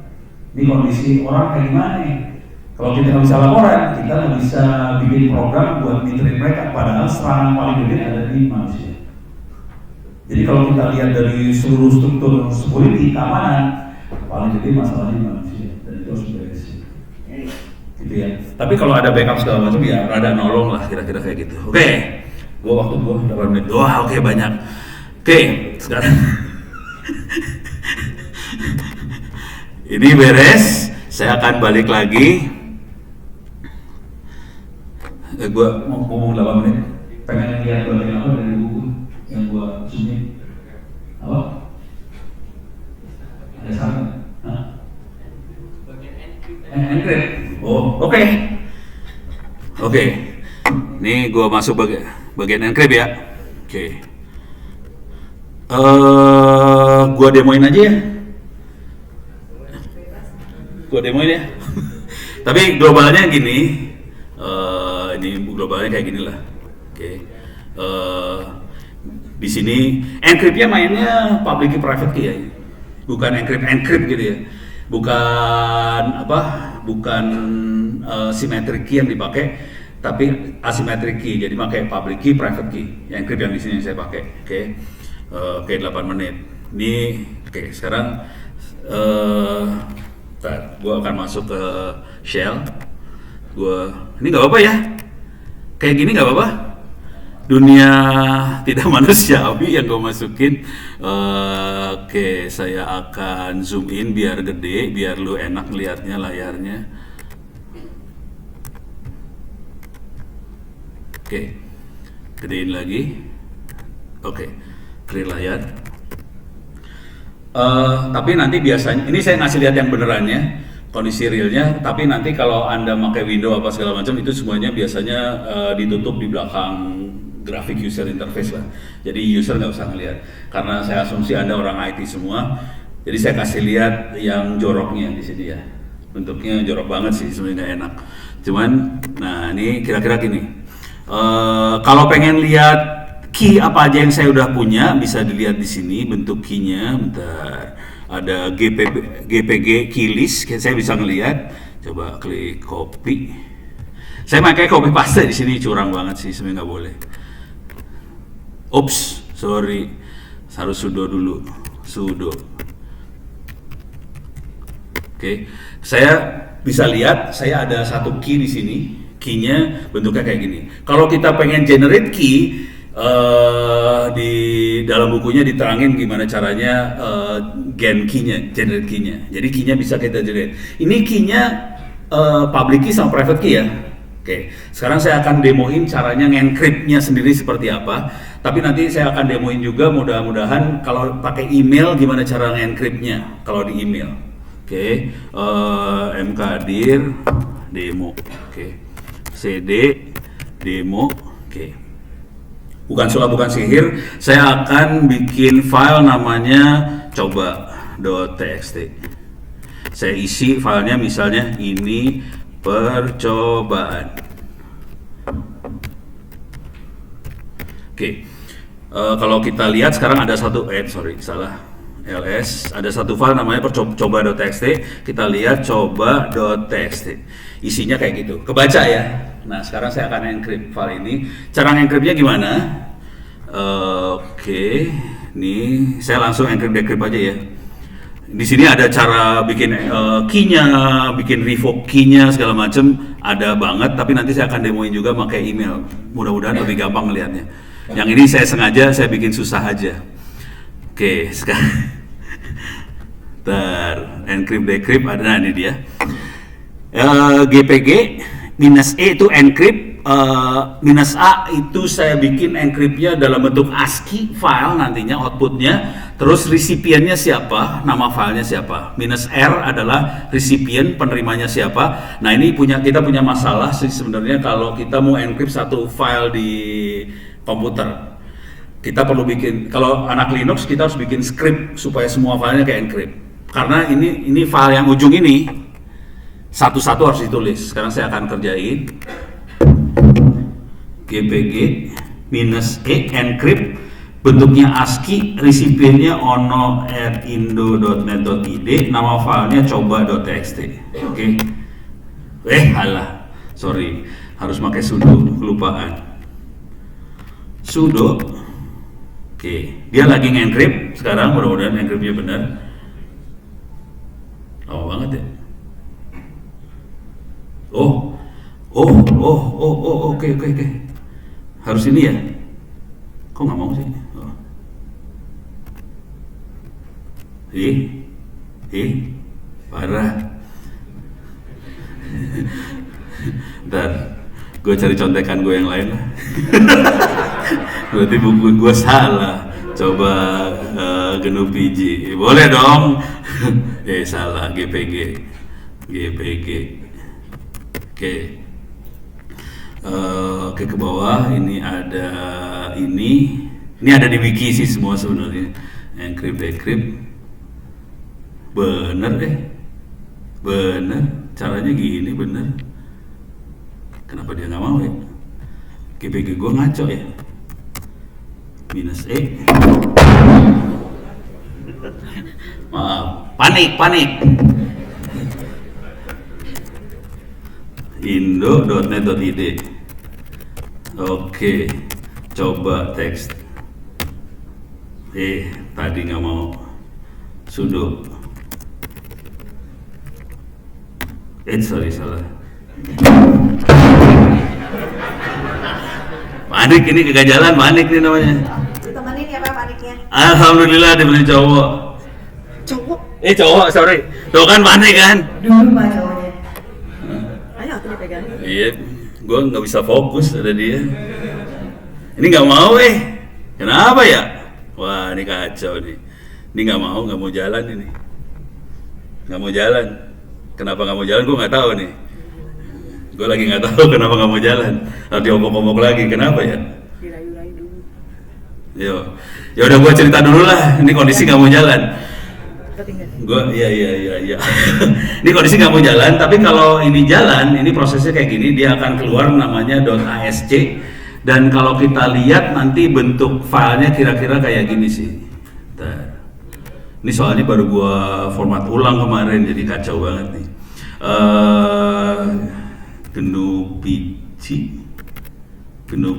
Ini kondisi orang kayak gimana nih? Kalau kita nggak bisa laporan, kita nggak bisa bikin program buat monitoring mereka. Padahal serangan paling gede ada di manusia. Jadi kalau kita lihat dari seluruh struktur security keamanan, paling gede masalahnya manusia dan itu harus beresin. Gitu ya. Tapi kalau ada backup segala macam ya rada nolong lah kira-kira kayak gitu. Oke, waktu gua 8 menit. Wah, oke, banyak. Oke, sekarang ini beres. Saya akan balik lagi. Gua mau ngomong 8 menit. Pengen lihat bagian apa dari buku yang gua zoomin? Apa? Ada sama? Hah? Encrypt. Oh, oke. Oke. Ini gua masuk bagian encrypt ya. Oke. Gua demoin aja ya. Gua demoin ya. Tapi globalnya gini. Ini globalnya kayak gini lah. Oke. Di sini encryptnya mainnya public key private key ya. Bukan encrypt gitu ya. Bukan symmetric key yang dipakai, tapi asymmetric key. Jadi pakai public key, private key. Yang encrypt yang di sini saya pakai. Oke, 8 menit. Ini sekarang gue akan masuk ke shell. Ini nggak apa-apa ya. Kayak gini nggak apa-apa. Dunia tidak manusiawi yang gue masukin. Oke, saya akan zoom in biar gede, biar lu enak lihatnya layarnya. Oke, gedein lagi. Oke, clear layar. Tapi nanti biasanya, ini saya ngasih lihat yang benerannya, kondisi realnya. Tapi nanti kalau Anda pakai window apa segala macam itu semuanya biasanya ditutup di belakang grafik user interface lah. Jadi user nggak usah ngelihat. Karena saya asumsi Anda orang IT semua. Jadi saya kasih lihat yang joroknya di sini ya. Bentuknya jorok banget sih, sebenarnya nggak enak. Cuman, nah ini kira-kira gini. Kalau pengen lihat key apa aja yang saya udah punya, bisa dilihat di sini bentuk key-nya. Bentar, ada GPG key list, saya bisa ngelihat. Coba klik copy. Saya pakai copy paste di sini, curang banget sih, sebenarnya nggak boleh. Oops, sorry, harus sudo dulu, sudo. Oke, saya bisa lihat, saya ada satu key di sini, key-nya bentuknya kayak gini. Kalau kita pengen generate key, di dalam bukunya diterangin gimana caranya gen key-nya, generate key-nya. Jadi key-nya bisa kita generate. Ini key-nya public key sama private key ya. Oke, sekarang saya akan demoin caranya nge-encrypt-nya sendiri seperti apa. Tapi nanti saya akan demoin juga mudah-mudahan kalau pakai email gimana cara nge-encrypt-nya kalau di email. Oke, mkdir demo. Oke, cd demo. Oke. Bukan sulap, bukan sihir. Saya akan bikin file namanya coba.txt. Saya isi filenya misalnya ini percobaan. Oke. Kalau kita lihat sekarang ada satu ls, ada satu file namanya percoba.txt. Kita lihat coba.txt. Isinya kayak gitu. Kebaca ya. Nah, sekarang saya akan encrypt file ini. Cara encryptnya gimana? Oke. Nih, saya langsung decrypt aja ya. Di sini ada cara bikin key-nya, bikin revoke key-nya segala macam ada banget, tapi nanti saya akan demoin juga pakai email. Mudah-mudahan lebih gampang ngelihatnya. Yang ini saya sengaja saya bikin susah aja. Oke, sekarang encrypt decrypt ada, nah ini dia. GPG -E itu encrypt, -A itu saya bikin encryptnya dalam bentuk ASCII file nantinya outputnya, Terus recipientnya siapa, nama filenya siapa. Minus R adalah recipient, penerimanya siapa. Nah ini kita punya masalah sih sebenarnya kalau kita mau encrypt satu file di komputer. Kita perlu bikin, kalau anak Linux kita harus bikin script supaya semua filenya ke encrypt. Karena ini file yang ujung ini satu-satu harus ditulis. Sekarang saya akan kerjain GPG -E encrypt, bentuknya ASCII, recipientnya ono@indo.net.id, nama filenya coba.txt. Oke. Alah, sorry, harus pakai sudo, kelupaan. Sudo. Oke, dia lagi nge-encrypt sekarang, mudah-mudahan encryptnya benar. Lama banget ya. Oke. Harus ini ya? Kok nggak mau sih? Parah. Ntar gue cari contekan gue yang lain lah. Berarti buku gue salah. Coba GNU PG. Boleh dong. Salah. GPG. Oke, ke bawah ini ada ini ada di wiki sih semua sebenarnya. Encrypt. Bener caranya gini, bener. Kenapa dia nggak mau ya? GPG gue ngaco ya. -E. Maaf, panik. indo.net.id. Oke, coba teks. Tadi nggak mau. Sudo. Sorry, salah. Panik ini kagak jalan, panik nih namanya. Ditemenin ya Pak paniknya. Alhamdulillah dibeli cowok. Cowok, sorry. Tuh kan panik kan? Dulu Pak cowoknya. Ayo aku dipegang. Iya, gue nggak bisa fokus ada dia. Ini nggak mau kenapa ya? Wah ini kacau nih. Ini nggak mau jalan ini. Nggak mau jalan. Kenapa nggak mau jalan? Gue nggak tahu nih. Gue lagi nggak tahu kenapa nggak mau jalan. Harus diomong-omong lagi. Kenapa ya? Dirayu-rayu dulu. Ya udah gue cerita dulu lah. Ini kondisi nggak mau jalan. Gue iya. Ini kondisi nggak mau jalan, tapi kalau ini jalan, ini prosesnya kayak gini, dia akan keluar namanya .asc, dan kalau kita lihat nanti bentuk filenya kira-kira kayak gini sih. Ini soalnya baru gue format ulang kemarin, jadi kacau banget nih. GNU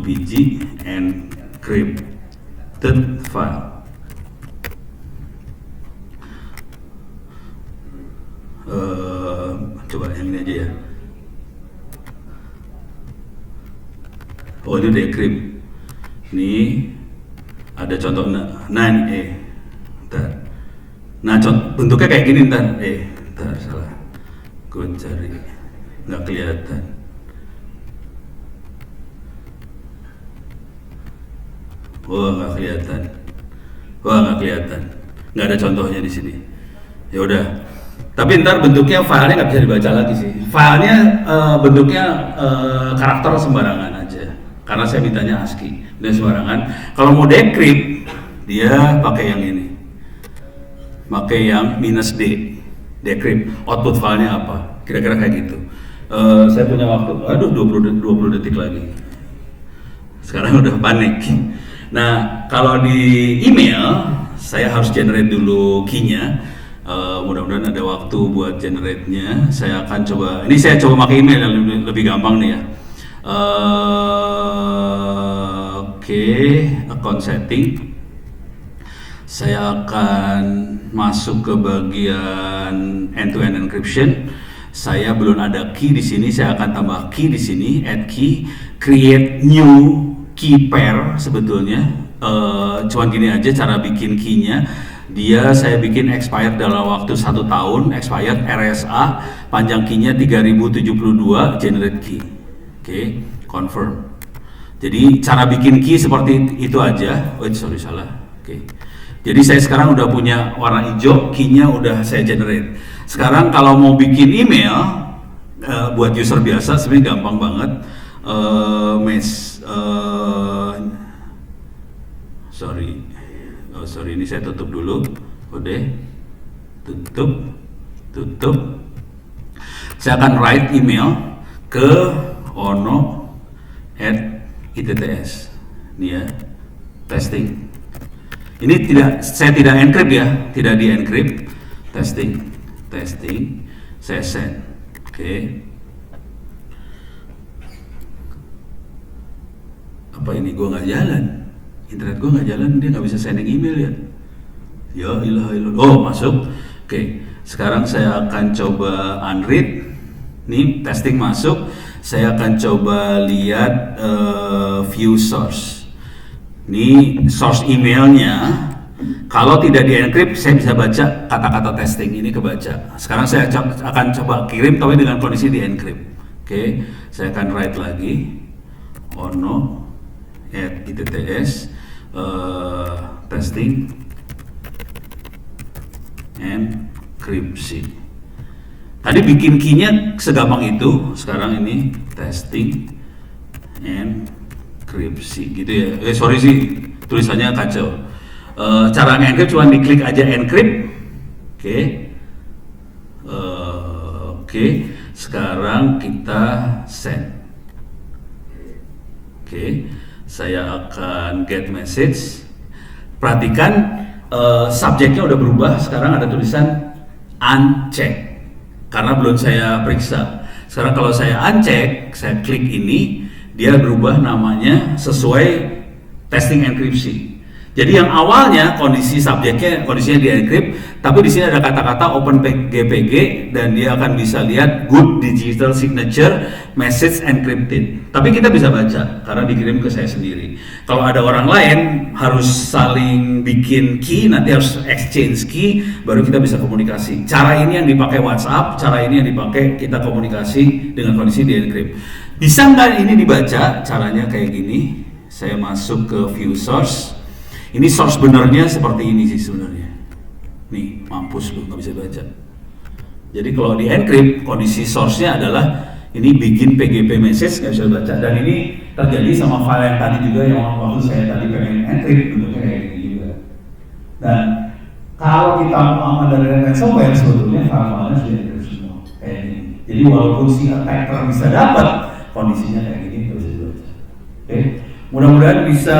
PG encrypted file. Coba yang ini aja ya. Ini decrypt. Ini ada contoh 9E. Nah, bentuknya kayak gini ntar. Salah. Gue cari, nggak kelihatan. Nggak kelihatan. Nggak ada contohnya di sini. Ya udah. Tapi ntar bentuknya filenya nggak bisa dibaca lagi sih. Filenya bentuknya karakter sembarangan aja. Karena saya mintanya ASCII dan sembarangan. Kalau mau decrypt, dia pakai yang ini. Pakai yang -D. Decrypt. Output filenya apa? Kira-kira kayak gitu. Saya punya waktu. 20 detik lagi. Sekarang udah panik. Nah, kalau di email, saya harus generate dulu key-nya. Mudah-mudahan ada waktu buat generate-nya. Saya akan coba, ini saya coba pakai email yang lebih gampang nih ya. Oke, account setting. Saya akan masuk ke bagian end-to-end encryption. Saya belum ada key di sini, saya akan tambah key di sini, add key, create new key pair sebetulnya. Cuman gini aja cara bikin key-nya. Saya bikin expired dalam waktu 1 tahun, expired RSA, panjang key-nya 3072, generate key. Oke, confirm. Jadi cara bikin key seperti itu aja. Salah. Oke. Jadi saya sekarang udah punya warna hijau, key-nya udah saya generate. Sekarang kalau mau bikin email buat user biasa sebenarnya gampang banget. Sorry, ini saya tutup dulu. Udah, tutup. Saya akan write email ke ono@itts. Ini ya, testing. Ini saya tidak encrypt ya, tidak di encrypt. Testing, saya send. Oke. Apa ini gue nggak jalan? Internet gue nggak jalan, dia nggak bisa sending email ya? Ya ilah. Oh, masuk. Oke. Sekarang saya akan coba unread. Nih testing masuk. Saya akan coba lihat view source. Ini source emailnya, kalau tidak di encrypt saya bisa baca kata-kata testing ini kebaca. Sekarang saya akan coba kirim tapi dengan kondisi di encrypt. Oke, saya akan write lagi ono@itts testing enkripsi. Tadi bikin key-nya segampang itu, sekarang ini testing enkripsi gitu ya. Sorry sih tulisannya kacau. Cara nge-encrypt cuma diklik aja encrypt. Oke. Sekarang kita send. Saya akan get message. Perhatikan subjeknya udah berubah. Sekarang ada tulisan uncheck karena belum saya periksa. Sekarang kalau saya uncheck, saya klik ini, dia berubah namanya sesuai testing enkripsi. Jadi yang awalnya kondisinya di encrypt, tapi di sini ada kata-kata OpenGPG dan dia akan bisa lihat good digital signature message encrypted. Tapi kita bisa baca karena dikirim ke saya sendiri. Kalau ada orang lain harus saling bikin key, nanti harus exchange key, baru kita bisa komunikasi. Cara ini yang dipakai WhatsApp, cara ini yang dipakai kita komunikasi dengan kondisi di encrypt. Bisa nggak ini dibaca? Caranya kayak gini. Saya masuk ke view source. Ini source benernya seperti ini sih sebenarnya. Nih, mampus lu nggak bisa baca. Jadi kalau di encrypt, kondisi source-nya adalah ini bikin PGP message nggak bisa baca. Dan ini terjadi sama file yang tadi juga yang waktu saya tadi pengen encrypt bentuknya kayak gini juga. Dan kalau kita mau aman dari ransomware sebetulnya file-filenya sudah encrypt semua kayak gini. Jadi walaupun si attacker bisa dapat, kondisinya kayak gini nggak bisa dibaca. Oke, mudah-mudahan bisa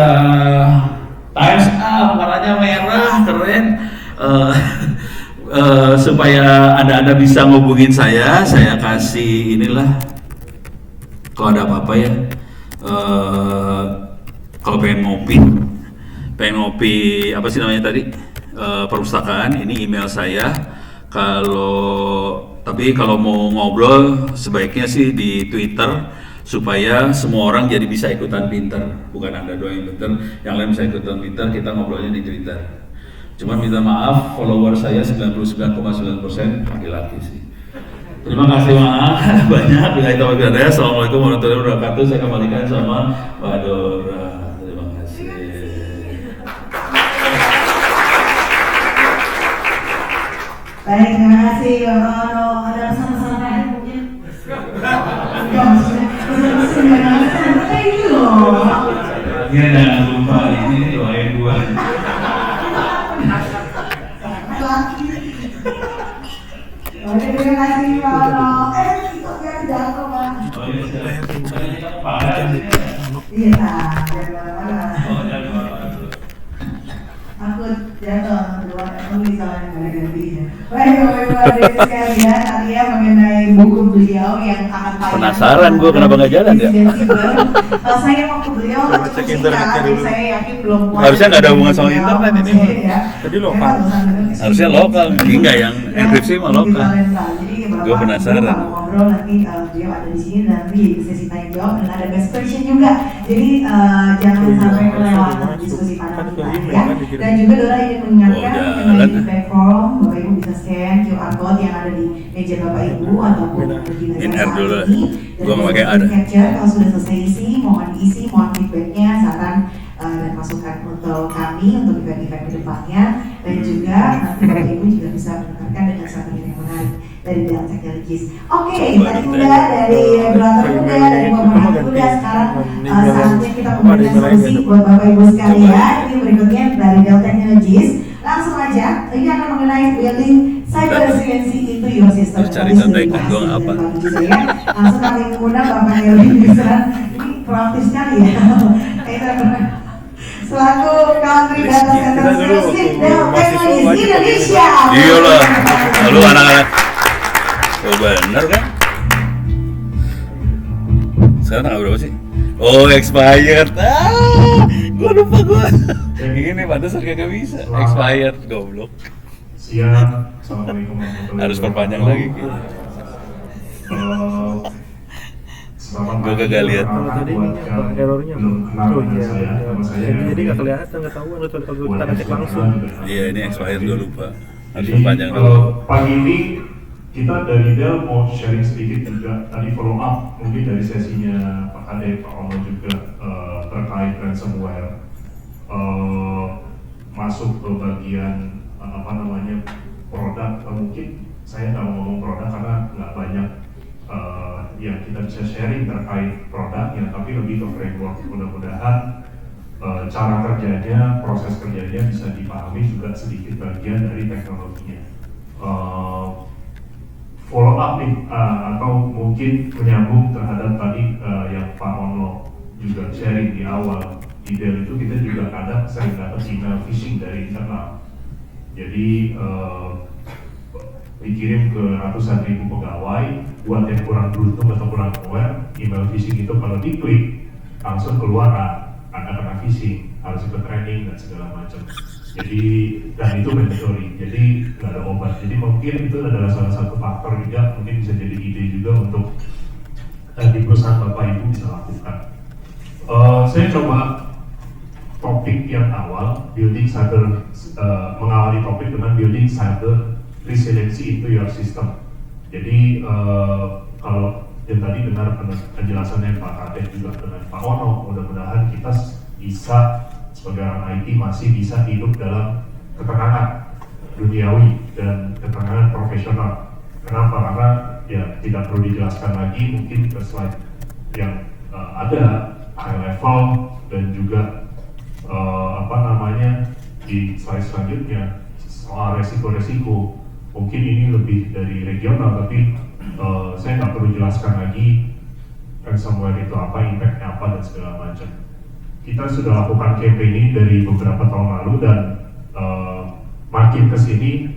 times up, warnanya merah, keren. Supaya anda bisa ngubungin saya kasih inilah. Kalau ada apa-apa ya, kalau pengen ngopi apa sih namanya tadi, perpustakaan, ini email saya. Tapi kalau mau ngobrol sebaiknya sih di Twitter, supaya semua orang jadi bisa ikutan pinter, bukan anda doang yang pinter, yang lain bisa ikutan pinter. Kita ngobrolnya di Twitter. Cuman minta maaf, follower saya 99,9% laki-laki sih. Terima kasih maaf banyak. Assalamualaikum warahmatullahi wabarakatuh. Saya kembalikan sama Mbak Dora. Terima kasih. Baik, terima kasih Bapak Ono. Ada pesan-pesan lain mungkin? Santai itu loh. Ya, jangan lupa ini doain gua. Oke, terima kasih Pak Ono. Itu kan jatuh Pak. Iya, jangan mana-mana. Takut jatuh, kedua emang bisa ganti-gantinya. Baik, Bapak Ibu sekalian, tadi ya mengenai buku beliau yang akan tayang. Penasaran gue kenapa nggak jalan ya? Saya waktu beliau cek internetnya dulu. Saya yakin belum puas. Harusnya nggak ada hubungan sama internet ini. Tadi lokal. Harusnya lokal, ini nggak yang enkripsi mah lokal. Gue penasaran. Ngobrol nanti beliau ada di sini dan nanti sesi tanya jawab dan ada best question juga. Jadi jangan sampai kelewatan diskusi panel kita ya. Dan juga Dora ingin mengingatkan mengenai feedback form, Bapak Ibu bisa scan QR code yang ada di meja Bapak Ibu ataupun di meja saat ini. Dan bisa capture kalau sudah selesai isi, mohon diisi, mohon feedbacknya, saran dan masukan untuk kami kami untuk event-event kedepannya, dan juga nanti Bapak Ibu juga bisa mendengarkan dengan strategi yang menarik dari Dell Technologies. Oke, tadi udah dari regulator udah, dari pemerintah udah, sekarang saatnya kita memberikan solusi buat Bapak Ibu sekalian. Ini berikutnya dari Dell Technologies. Langsung aja, ini akan mengenai building cyber resiliency into your system. Cari contekan dong apa? Langsung kami mengundang Bapak Erwin Bisran. Ini proaktif sekali ya. Selaku Country Data Center Sales Lead Dell Technologies Indonesia. Iya lah, lalu anak-anak. Oh bener kan? Sekarang tanggal berapa sih? Oh expired. Gua lupa gua. Ini pantas kagak bisa. Expired, goblok. Siang, assalamualaikum warahmatullahi wabarakatuh. Harus perpanjang lagi gitu. Selamat Gua kagak lihat. tadi errornya belum kenal oh dengan iya saya. Nama saya jadi nggak kelihatan nggak tahu kalau kita ngecek langsung. Iya ini expired, gua lupa. Harus Jadi perpanjang dulu. pagi ini kita dari Dell mau sharing sedikit juga tadi follow up mungkin dari sesinya Pak Ade, Pak Ono juga terkait ransomware. Masuk ke bagian produk, mungkin saya nggak mau ngomong produk karena nggak banyak yang kita bisa sharing terkait produknya, tapi lebih ke framework. Mudah-mudahan cara kerjanya, proses kerjanya bisa dipahami juga sedikit bagian dari teknologinya. Follow up nih, atau mungkin menyambung terhadap tadi yang Pak Ono juga sharing di awal. Di Dell itu kita juga kadang sering dapat email phishing dari internal. Jadi dikirim ke ratusan ribu pegawai. Buat yang kurang beruntung atau kurang aware, email phishing itu kalau diklik langsung keluar Anda kena phishing, harus ikut training dan segala macam. Jadi dan itu mandatory, jadi nggak ada obat. Jadi mungkin itu adalah salah satu faktor juga, mungkin bisa jadi ide juga untuk di perusahaan Bapak Ibu bisa lakukan. Saya coba topik yang awal, building cyber, mengawali topik dengan building cyber resiliency into your system. Jadi kalau yang tadi dengar penjelasannya Pak Kadek juga dengan Pak Ono, mudah-mudahan kita bisa sebagai orang IT masih bisa hidup dalam ketenangan duniawi dan ketenangan profesional. Kenapa? Karena ya tidak perlu dijelaskan lagi, mungkin ke slide yang ada high level dan juga di slide selanjutnya soal resiko-resiko. Mungkin ini lebih dari regional, tapi saya nggak perlu jelaskan lagi ransomware itu apa, impact-nya apa dan segala macam. Kita sudah lakukan campaign ini dari beberapa tahun lalu dan makin kesini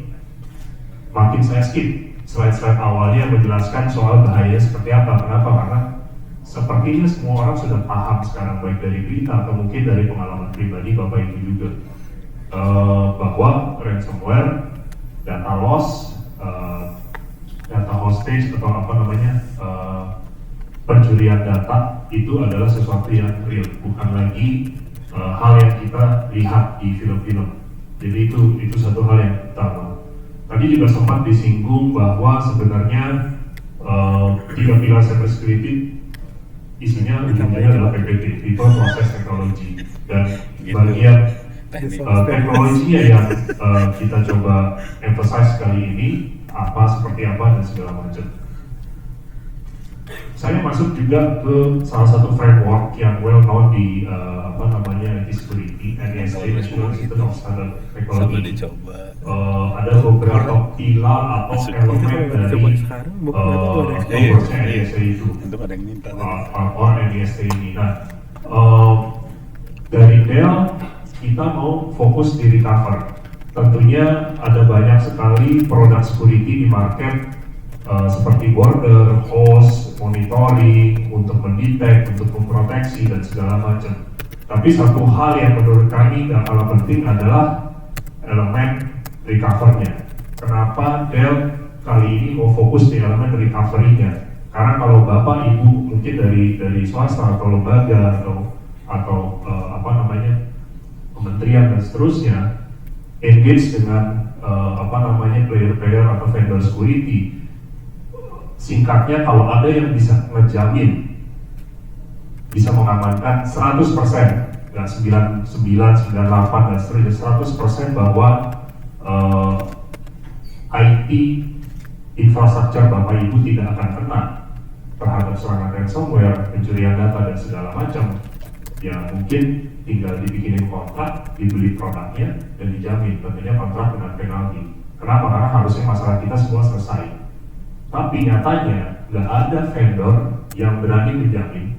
makin saya skip slide-slide awalnya menjelaskan soal bahaya seperti apa. Kenapa? Karena sepertinya semua orang sudah paham sekarang, baik dari berita atau mungkin dari pengalaman pribadi Bapak Ibu juga, bahwa ransomware, data loss, data hostage atau pencurian data itu adalah sesuatu yang real, bukan lagi hal yang kita lihat di film-film. Jadi itu satu hal yang utama. Tadi juga sempat disinggung bahwa sebenarnya 3 pilar cyber security isinya ujungnya adalah PPT, People, Process, Technology, dan bagian teknologinya yang kita coba emphasize kali ini seperti apa dan segala macam. Saya masuk juga ke salah satu framework yang well known di IT security, NIST, National Institute of Standard Technology. Ada beberapa pilar atau elemen dari NIST itu, or NIST ini. Nah, dari Dell kita mau fokus di recover. Tentunya ada banyak sekali produk security di market, seperti border, host, monitoring, untuk mendetek, untuk memproteksi dan segala macam. Tapi satu hal yang menurut kami gak kalah penting adalah elemen recover-nya. Kenapa Dell kali ini mau fokus di elemen recovery-nya? Karena kalau Bapak Ibu mungkin dari swasta atau lembaga atau kementerian dan seterusnya engage dengan player-player atau vendor security. Singkatnya, kalau ada yang bisa ngejamin, bisa mengamankan 100% nggak 99, 98 dan seterusnya, 100% bahwa IT infrastruktur Bapak Ibu tidak akan kena terhadap serangan ransomware, pencurian data dan segala macam. Ya mungkin tinggal dibikinin kontrak, dibeli produknya dan dijamin tentunya kontrak dengan penalti. Kenapa? Karena harusnya masalah kita semua selesai. Tapi nyatanya nggak ada vendor yang berani menjamin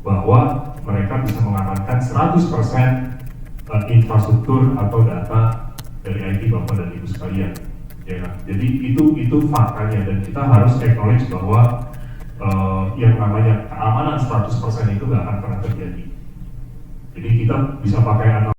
bahwa mereka bisa mengamankan 100% infrastruktur atau data dari IT Bapak dan Ibu sekalian. Ya, jadi itu faktanya dan kita harus acknowledge bahwa yang namanya keamanan 100% itu nggak akan pernah terjadi. Jadi kita bisa pakai